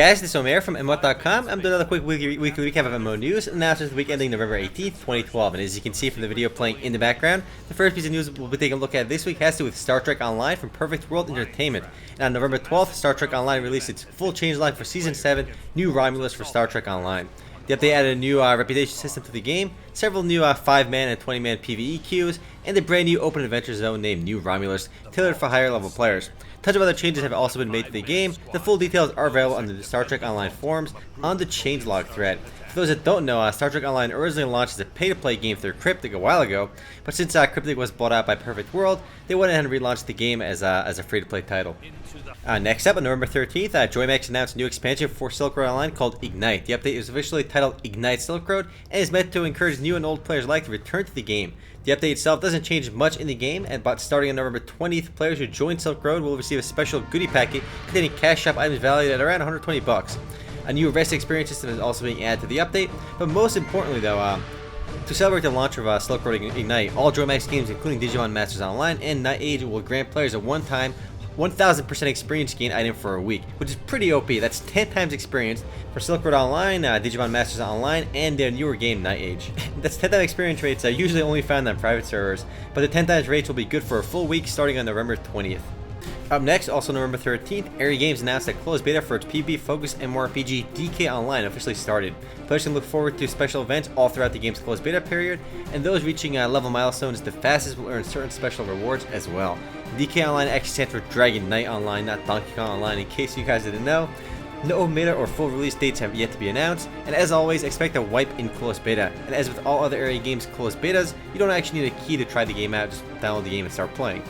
Guys, this is Omer from MMOHut.com. I'm doing another quick weekly recap of MMO news, and now it's the week ending November 18th, 2012. And as you can see from the video playing in the background, the first piece of news we'll be taking a look at this week has to do with Star Trek Online from Perfect World Entertainment. And on November 12th, Star Trek Online released its full changelog for Season 7, New Romulus for Star Trek Online. The update added a new reputation system to the game, several new 5-man and 20-man PvE queues, and a brand new open adventure zone named New Romulus, tailored for higher level players. A ton of other changes have also been made to the game. The full details are available on the Star Trek Online forums on the changelog thread. For those that don't know, Star Trek Online originally launched as a pay-to-play game through Cryptic a while ago, but since Cryptic was bought out by Perfect World, they went ahead and relaunched the game as a free-to-play title. Next up, on November 13th, Joymax announced a new expansion for Silkroad Online called Ignite. The update is officially titled Ignite Silkroad and is meant to encourage new and old players alike to return to the game. The update itself doesn't change much in the game, but starting on November 20th, players who join Silkroad will receive a special goodie packet containing cash shop items valued at around 120 bucks. A new rest experience system is also being added to the update, but most importantly though, to celebrate the launch of Silkroad Ignite, all Joymax games including Digimon Masters Online and Night Age will grant players a one-time 1000% experience gain item for a week, which is pretty OP. That's 10 times experience for Silkroad Online, Digimon Masters Online, and their newer game Night Age. That's 10 times experience rates usually only found on private servers, but the 10 times rates will be good for a full week starting on November 20th. Up next, also November 13th, Area Games announced that closed beta for its PvP-focused MMORPG DK Online officially started. Players can look forward to special events all throughout the game's closed beta period, and those reaching level milestones the fastest will earn certain special rewards as well. DK Online actually stands for Dragon Knight Online, not Donkey Kong Online, in case you guys didn't know. No open beta or full release dates have yet to be announced, and as always, expect a wipe in closed beta. And as with all other Area Games closed betas, you don't actually need a key to try the game out, just download the game and start playing.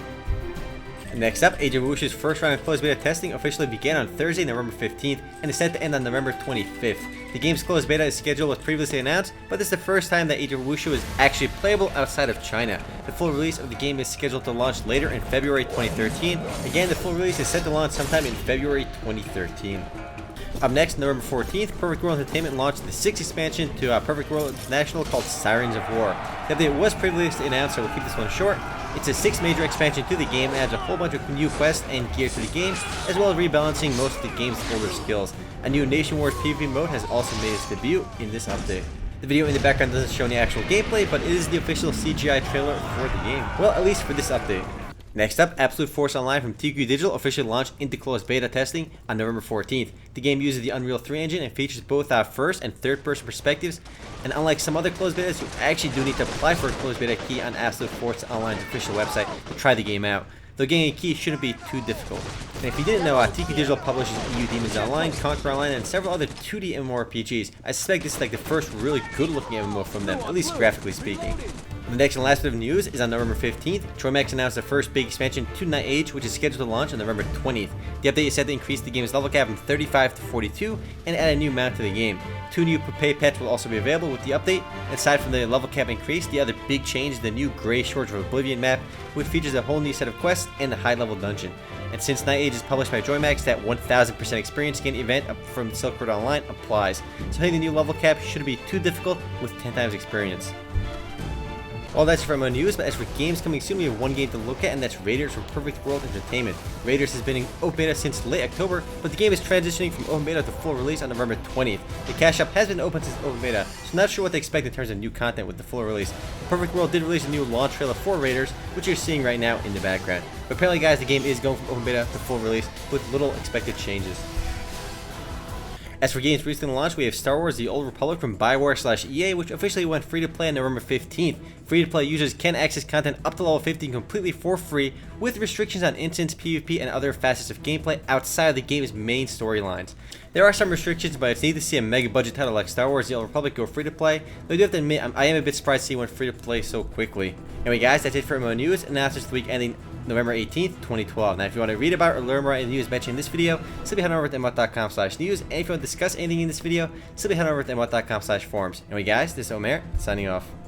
Next up, Wushu's first round of closed beta testing officially began on Thursday, November 15th, and is set to end on November 25th. The game's closed beta is scheduled as previously announced, but this is the first time that Wushu is actually playable outside of China. The full release of the game is scheduled to launch later in February 2013. Again, the full release is set to launch sometime in February 2013. Up next, November 14th, Perfect World Entertainment launched the 6th expansion to Perfect World International called Sirens of War. The update was previously announced, so we'll keep this one short. It's a 6th major expansion to the game and adds a whole bunch of new quests and gear to the game, as well as rebalancing most of the game's older skills. A new Nation Wars PvP mode has also made its debut in this update. The video in the background doesn't show any actual gameplay, but it is the official CGI trailer for the game. Well, at least for this update. Next up, Absolute Force Online from TQ Digital officially launched into closed beta testing on November 14th. The game uses the Unreal 3 engine and features both first and third person perspectives, and unlike some other closed betas, you actually do need to apply for a closed beta key on Absolute Force Online's official website to try the game out. Though getting a key shouldn't be too difficult. And if you didn't know, TQ Digital publishes EU Demons Online, Conquer Online, and several other 2D MMORPGs. I suspect this is like the first really good looking MMO from them, at least graphically speaking. The next and last bit of news is on November 15th, Joymax announced the first big expansion to Night Age, which is scheduled to launch on November 20th. The update is set to increase the game's level cap from 35 to 42 and add a new mount to the game. 2 new pay pets will also be available with the update. Aside from the level cap increase, the other big change is the new Grey Shores of Oblivion map, which features a whole new set of quests and a high level dungeon. And since Night Age is published by Joymax, that 1000% experience gain event from Silkroad Online applies. So hitting the new level cap shouldn't be too difficult with 10 times experience. Well, that's from our news, but as for games coming soon, we have one game to look at, and that's Raiders from Perfect World Entertainment. Raiders has been in open beta since late October, but the game is transitioning from open beta to full release on November 20th. The cash shop has been open since open beta, so not sure what to expect in terms of new content with the full release. Perfect World did release a new launch trailer for Raiders, which you're seeing right now in the background. But apparently, guys, the game is going from open beta to full release with little expected changes. As for games recently launched, we have Star Wars The Old Republic from Bioware/EA, which officially went free-to-play on November 15th. Free-to-play users can access content up to level 50 completely for free, with restrictions on instance, PvP, and other facets of gameplay outside of the game's main storylines. There are some restrictions, but it's neat to see a mega-budget title like Star Wars The Old Republic go free-to-play, though I do have to admit, I am a bit surprised to see it went free-to-play so quickly. Anyway guys, that's it for MMO News, and that's just the week ending November 18th, 2012. Now, if you want to read about or learn more about the news mentioned in this video, simply head on over to MMOHut.com/news. And if you want to discuss anything in this video, simply head on over to MMOHut.com/forums. Anyway, guys, this is Omer, signing off.